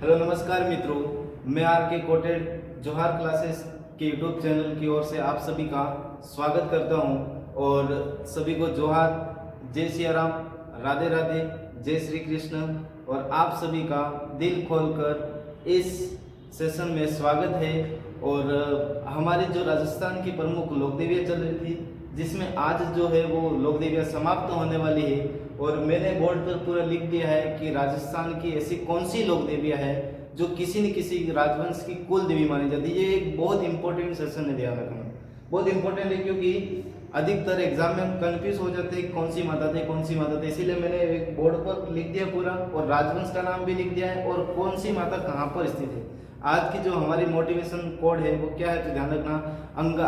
Hello नमस्कार मित्रों, मैं आर के कोटेड जोहार क्लासेस के यूट्यूब चैनल की ओर से आप सभी का स्वागत करता हूं और सभी को जोहार, जय सिया राम, राधे राधे, जय श्री कृष्ण। और आप सभी का दिल खोलकर इस सेशन में स्वागत है। और हमारी जो राजस्थान की प्रमुख लोक देवियाँ चल रही थी, जिसमें आज जो है वो लोक देवियाँ समाप्त होने वाली है। और मैंने बोर्ड पर पूरा लिख दिया है कि राजस्थान की ऐसी कौन सी लोक देवियाँ है जो किसी न किसी राजवंश की कुल देवी मानी जाती है। ये एक बहुत इंपॉर्टेंट सेशन है, ध्यान रखना बहुत इंपॉर्टेंट है, क्योंकि अधिकतर एग्जाम में हम कंफ्यूज हो जाते हैं कौन सी माता थे कौन सी माता थे। इसीलिए मैंने एक बोर्ड पर लिख दिया पूरा, और राजवंश का नाम भी लिख दिया है और कौन सी माता कहाँ पर स्थित है। आज की जो हमारी मोटिवेशन कोड है वो क्या है, तो ध्यान रखना।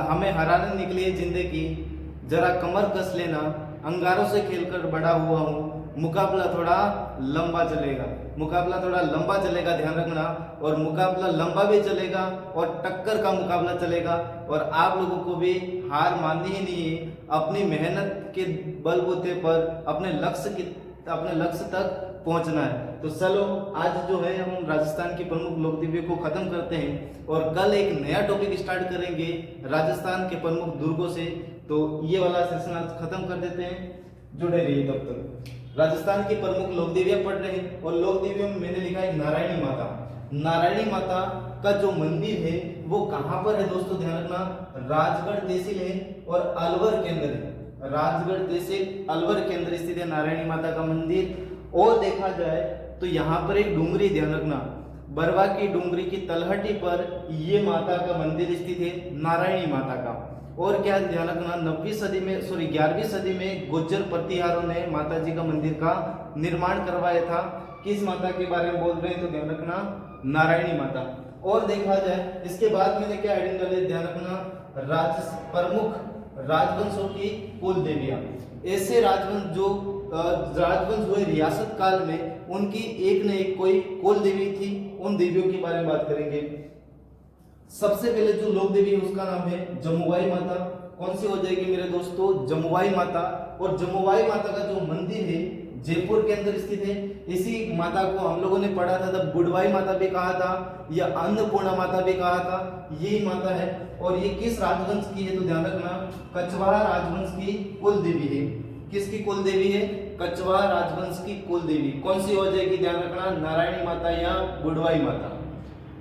हमें हराने निकली है जिंदगी, जरा कमर कस लेना, अंगारों से खेलकर बड़ा हुआ हूँ, मुकाबला थोड़ा लंबा चलेगा, मुकाबला थोड़ा लंबा चलेगा, ध्यान रखना। और मुकाबला लंबा भी चलेगा और टक्कर का मुकाबला चलेगा। और आप लोगों को भी हार माननी ही नहीं है, अपनी मेहनत के बलबूते पर अपने लक्ष्य तक पहुंचना है। तो चलो आज जो है हम राजस्थान की प्रमुख लोक देवियों को खत्म करते हैं और कल एक नया टॉपिक स्टार्ट करेंगे राजस्थान के प्रमुख दुर्गों से। तो ये वाला सेशन आज खत्म कर देते हैं, जुड़े रहिए तब तक। राजस्थान की प्रमुख लोक देवियां पढ़ रहे हैं और लोक देवियों में मैंने लिखा है नारायणी माता। नारायणी माता का जो मंदिर है वो कहाँ पर है दोस्तों, ध्यान रखना। राजगढ़ तहसील है और अलवर के अंदर है। राजगढ़ तहसील अलवर के अंदर स्थित है नारायणी माता का मंदिर। और देखा जाए तो यहाँ पर एक डूंगरी, ध्यान रखना, बरवा की डूंगरी की तलहटी पर ये माता का मंदिर स्थित है, नारायणी माता का। और क्या ध्यान रखना, 11वीं सदी में गुज्जर प्रतिहारों ने माता जी का मंदिर का निर्माण करवाया था। किस माता के बारे में बोल रहे हैं, तो ध्यान रखना नारायणी माता। और देखा जाए इसके बाद मैंने क्या हेडिंग डाली, ध्यान रखना, प्रमुख राजवंशों की कुल देवियां। ऐसे राजवंश हुए रियासत काल में, उनकी एक न एक कोई कुल देवी थी। उन देवियों के बारे में बात करेंगे। सबसे पहले जो लोक देवी है उसका नाम है जमुवाई माता। कौन सी हो जाएगी मेरे दोस्तों, जमुवाई माता। और जमुवाई माता का जो मंदिर है जयपुर के अंदर स्थित है। इसी माता को हम लोगों ने पढ़ा था, तब बुडवाई माता भी कहा था या अन्नपूर्णा माता भी कहा था, यही माता है। और ये किस राजवंश की है, तो ध्यान रखना, कछवाहा राजवंश की कुल देवी है। किसकी कुल देवी है, कछवाहा राजवंश की कुल देवी। कौन सी हो जाएगी, ध्यान रखना, नारायणी माता या बुडवाई माता।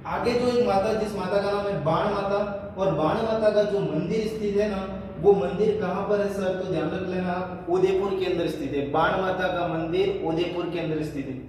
आगे जो एक माता, जिस माता का नाम है बाण माता, और बाण माता का जो मंदिर स्थित है ना, वो मंदिर कहाँ पर है सर, तो ध्यान रख लेना, उदयपुर के अंदर स्थित है। बाण माता का मंदिर उदयपुर के अंदर स्थित है।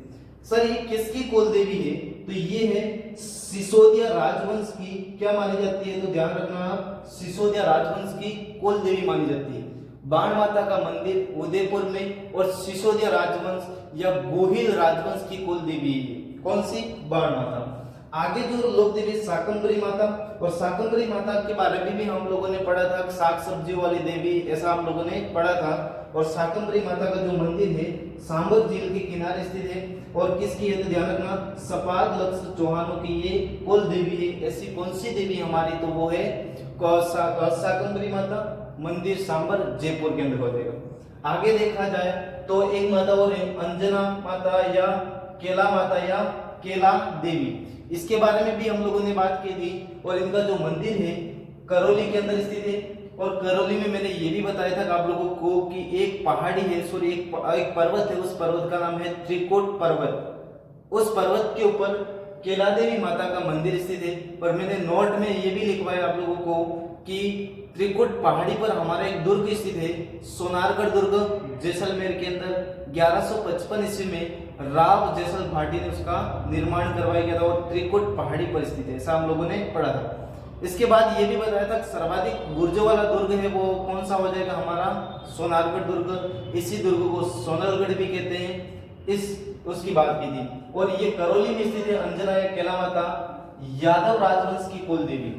सर ये किसकी कुल देवी है, तो ये है सिसोदिया राजवंश की क्या मानी जाती है, तो ध्यान रखना आप, सिसोदिया राजवंश की कुल देवी मानी जाती है। बाण माता का मंदिर उदयपुर में, और सिसोदिया राजवंश या गोहिल राजवंश की कुल देवी है। कौन सी, बाण माता। आगे जो लोक देवी शाकंभरी माता, और शाकंभरी माता के बारे में भी हम लोगों ने पढ़ा था, साग सब्जी वाली देवी, ऐसा हम लोगों ने पढ़ा था। और शाकंभरी माता का जो मंदिर है सांबर झील के किनारे स्थित है। और किसकी है, तो ध्यान रखना, सपाद लक्ष्य चौहानों की ये कुल देवी है। ऐसी कौन सी देवी हमारी, तो वो है शाकंभरी माता, मंदिर सांबर जयपुर के अंदर हो जाएगा। आगे देखा जाए तो एक माता और है अंजना माता या केला माता या केला देवी। इसके बारे में भी हम लोगों ने बात की थी। और इनका जो मंदिर है करौली के अंदर स्थित है। और करौली में मैंने ये भी बताया था आप लोगों को कि एक पहाड़ी है, सॉरी एक पर्वत है, उस पर्वत का नाम है त्रिकुट पर्वत। उस पर्वत के ऊपर केला देवी माता का मंदिर स्थित है। पर मैंने नोट में ये भी लिखवाया आप लोगों को कि त्रिकुट पहाड़ी पर हमारा एक दुर्ग स्थित है, सोनारगढ़ दुर्ग, जैसलमेर के अंदर 1155 ईस्वी में राव जैसल भाटी ने उसका निर्माण करवाया गया था, और त्रिकुट पहाड़ी पर स्थित है, ऐसा हम लोगों ने पढ़ा था। इसके बाद ये भी बताया था सर्वाधिक बुर्जों वाला दुर्ग है वो कौन सा हो जाएगा हमारा, सोनारगढ़ दुर्ग। इसी दुर्ग को सोनलगढ़ भी कहते हैं, उसकी बात की थी। और ये करौली में स्थित है अंजना या केला माता, यादव राजवंश की कुल देवी,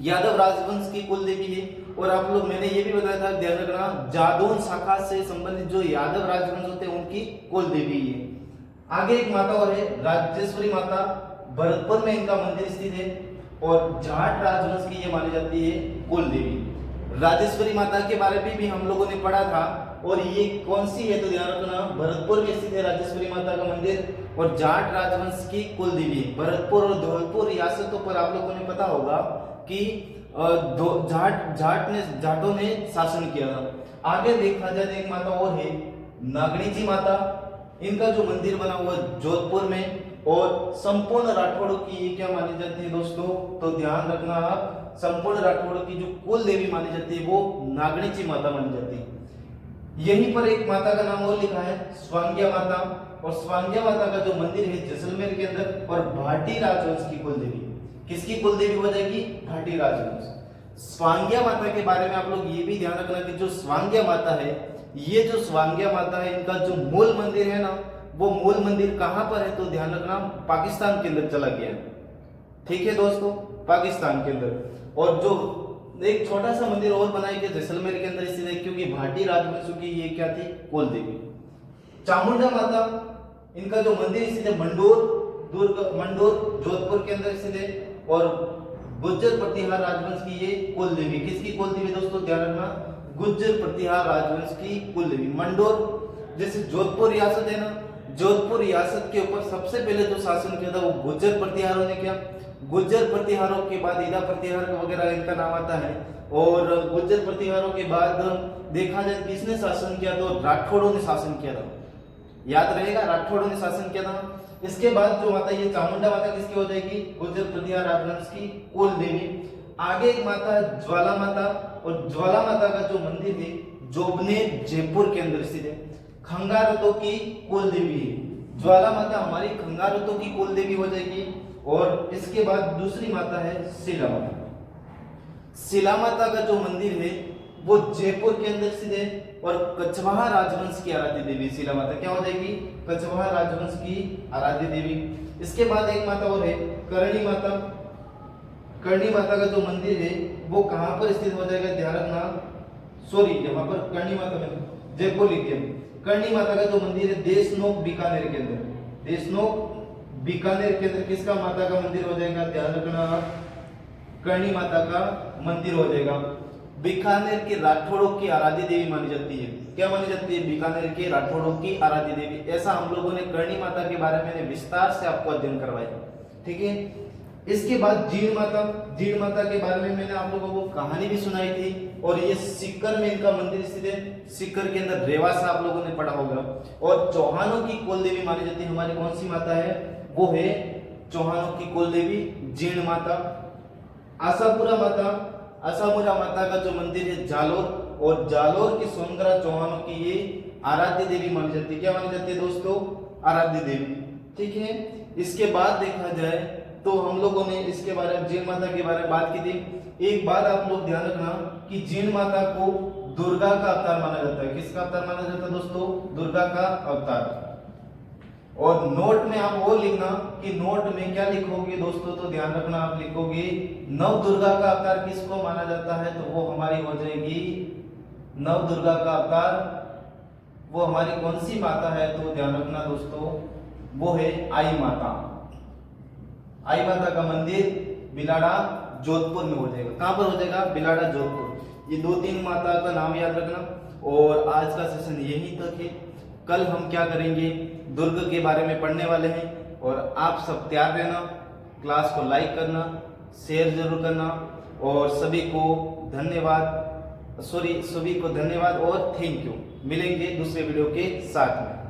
यादव राजवंश की कुल देवी है। और आप लोग, मैंने ये भी बताया था, ध्यान रखना, जादौन शाखा से संबंधित जो यादव राजवंश होते हैं उनकी कुल देवी है। आगे एक माता और है राजेश्वरी माता, भरतपुर में इनका मंदिर स्थित है। और जाट राजवंश की ये मानी जाती है कुल देवी। राजेश्वरी माता के बारे में भी हम लोगों ने पढ़ा था, और ये कौन सी है तो ध्यान रखना, भरतपुर में स्थित है राजेश्वरी माता का मंदिर, और जाट राजवंश की कुल देवी। भरतपुर और धौलपुर रियासतों पर आप लोगों ने पता होगा कि जाटों ने शासन किया था। आगे देखा जाए तो एक माता और है नागणी जी माता, इनका जो मंदिर बना हुआ जोधपुर में, और संपूर्ण राठौड़ों की ये क्या मानी जाती है दोस्तों, तो ध्यान रखना आप, संपूर्ण राठौड़ों की जो कुल देवी मानी जाती है वो नागणी जी माता मानी जाती है। यहीं पर एक माता का नाम और लिखा है स्वांग्या माता, और स्वांग्या माता का जो मंदिर है जैसलमेर के अंदर, और भाटी राजवंश की कुल देवी। किसकी कुल देवी हो जाएगी, भाटी राजवंश। स्वांग्या माता के बारे में आप लोग ये भी ध्यान रखना कि जो स्वांग्या माता है, ये जो स्वांग्या माता है, इनका जो मूल मंदिर है ना, वो मूल मंदिर कहां पर है तो ध्यान रखना, पाकिस्तान के अंदर चला गया है। ठीक है दोस्तों, पाकिस्तान के अंदर। और जो एक छोटा सा मंदिर और बनाया गया जैसलमेर के अंदर स्थित है, क्योंकि भाटी राजवंश की ये क्या थी, कुल देवी। चामुंडा माता, इनका जो मंदिर स्थित है मंडोर जोधपुर के अंदर स्थित है, और गुज्जर प्रतिहार राजवंश की ये कुल देवी। किसकी कुल देवी दोस्तों, ध्यान रखना, गुज्जर प्रतिहार राजवंश की कुल देवी। मंडोर, जैसे जोधपुर रियासत है ना, जोधपुर रियासत के ऊपर सबसे पहले जो शासन किया था वो गुज्जर प्रतिहारों ने किया। गुज्जर प्रतिहारों के बाद ईदा प्रतिहार वगैरह इनका नाम आता है, और गुज्जर प्रतिहारों के बाद देखा जाए किसने शासन किया, तो राठौड़ों ने शासन किया था। याद रहेगा, राठौड़ों ने शासन किया था। इसके बाद जो माता ये चामुंडा माता किसकी हो जाएगी, गुज्जर प्रतिहार राजवंश की कुल देवी। आगे एक माता है ज्वाला माता, और ज्वाला माता का जो मंदिर है जोबनेर जयपुर के अंदर स्थित है, खंगारतों की कुल देवी है। ज्वाला माता हमारी खंगारतों की कुल देवी हो जाएगी। और इसके बाद दूसरी माता है शिला माता। शिला माता का जो मंदिर है वो जयपुर के अंदर स्थित है, और कछवाहा राजवंश की आराध्य देवी शिला माता क्या हो जाएगी, कछवाहा राजवंश की आराध्य देवी। इसके बाद एक माता और है करणी माता। करणी माता का जो मंदिर है वो कहां पर स्थित हो जाएगा, ध्यान रखना, सॉरी यहाँ पर करणी माता में जयपुर लिख दिया। करणी माता का जो मंदिर है देशनोक बीकानेर के अंदर, देशनोक बीकानेर के अंदर किसका माता का मंदिर हो जाएगा, ध्यान रखना, करणी माता का मंदिर हो जाएगा। बीकानेर के राठौड़ों की आराध्य देवी मानी जाती है। क्या मानी जाती है, बीकानेर के राठौड़ों की आराध्य देवी। ऐसा हम लोगों ने करणी माता के बारे में विस्तार से आपको अध्ययन करवाया। ठीक है, इसके बाद जीण माता। जीण माता के बारे में मैंने आप लोगों को कहानी भी सुनाई थी, और ये सीकर में इनका मंदिर स्थित है। सीकर के अंदर रेवासा आप लोगों ने पढ़ा होगा। और चौहानों की कुल देवी मानी जाती है, हमारी कौन सी माता है, वो है चौहानों की कुल देवी जीण माता। आशापुरा माता, आशापुरा माता का जो मंदिर है जालोर, और जालोर की सोनगरा चौहानों की ये आराध्य देवी मानी जाती है। क्या मानी जाती है दोस्तों, आराध्य देवी। ठीक है, इसके बाद देखा जाए तो हम लोगों ने इसके बारे में जीण माता के बारे में बात की थी। एक बात आप लोग ध्यान रखना कि जीण माता को दुर्गा का अवतार माना जाता है। किसका अवतार माना जाता है दोस्तों, दुर्गा का अवतार। और नोट में आप वो लिखना कि नोट में क्या लिखोगे दोस्तों, तो ध्यान रखना, आप लिखोगे नव दुर्गा का अवतार किसको माना जाता है, तो वो हमारी हो जाएगी नव दुर्गा का अवतार। वो हमारी कौन सी माता है, तो ध्यान रखना दोस्तों, वो है आई माता। आई माता का मंदिर बिलाड़ा जोधपुर में हो जाएगा। कहां पर हो जाएगा, बिलाड़ा जोधपुर। ये 2-3 माता का नाम याद रखना। और आज का सेशन यहीं तक है। कल हम क्या करेंगे, दुर्ग के बारे में पढ़ने वाले हैं। और आप सब तैयार रहना, क्लास को लाइक करना, शेयर जरूर करना, और सभी को धन्यवाद और थैंक यू। मिलेंगे दूसरे वीडियो के साथ में।